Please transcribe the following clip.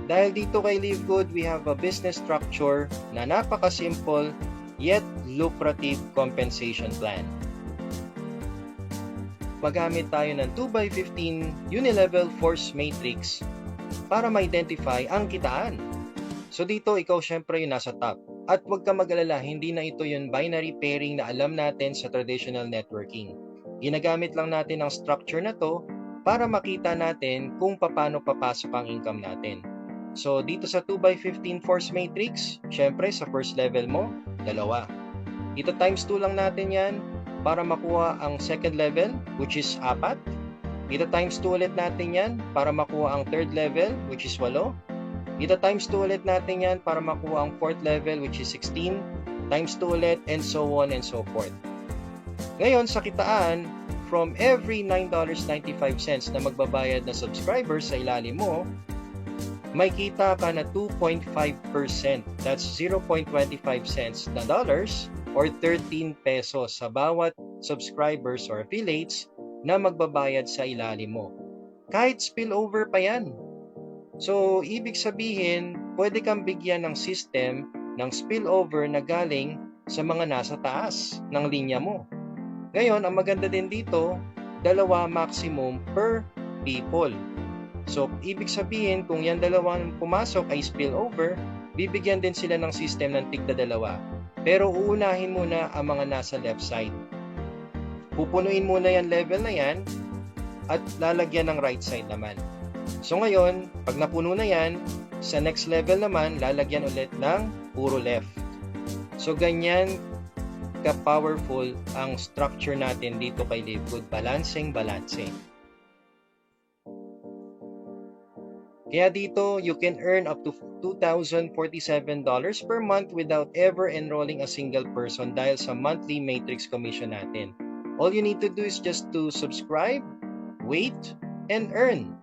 Dahil dito kay Live Good, we have a business structure na napaka-simple yet lucrative compensation plan. Magamit tayo ng 2x15 unilevel force matrix para ma-identify ang kitaan. So dito, ikaw syempre yung nasa top. At huwag ka mag-alala, hindi na ito yung binary pairing na alam natin sa traditional networking. Ginagamit lang natin ang structure na to para makita natin kung paano papasok ang income natin. So dito sa 2x15 force matrix, syempre sa first level mo, 2. Dito times 2 lang natin yan para makuha ang second level, which is 4. Dito times 2 ulit natin yan para makuha ang third level, which is 8. Dito times 2 ulit natin yan para makuha ang fourth level, which is 16. Times 2 ulit, and so on and so forth. Ngayon, sa kitaan, from every $9.95 na magbabayad na subscribers sa ilalim mo, may kita ka na 2.5%. That's 0.25 cents na dollars or 13 pesos sa bawat subscribers or affiliates na magbabayad sa ilalim mo. Kahit spillover pa yan. So, ibig sabihin, pwede kang bigyan ng system ng spillover na galing sa mga nasa taas ng linya mo. Ngayon, ang maganda din dito, 2 maximum per people. So, ibig sabihin, kung yan 2 pumasok ay spillover, bibigyan din sila ng system ng tigda 2. Pero uunahin muna ang mga nasa left side. Pupunuin muna yan level na yan at lalagyan ng right side naman. So ngayon, pag napuno na yan, sa next level naman, lalagyan ulit ng puro left. So ganyan ka-powerful ang structure natin dito kay Live Good. Balancing. Kaya dito, you can earn up to $2,047 per month without ever enrolling a single person dahil sa monthly matrix commission natin. All you need to do is just to subscribe, wait, and earn.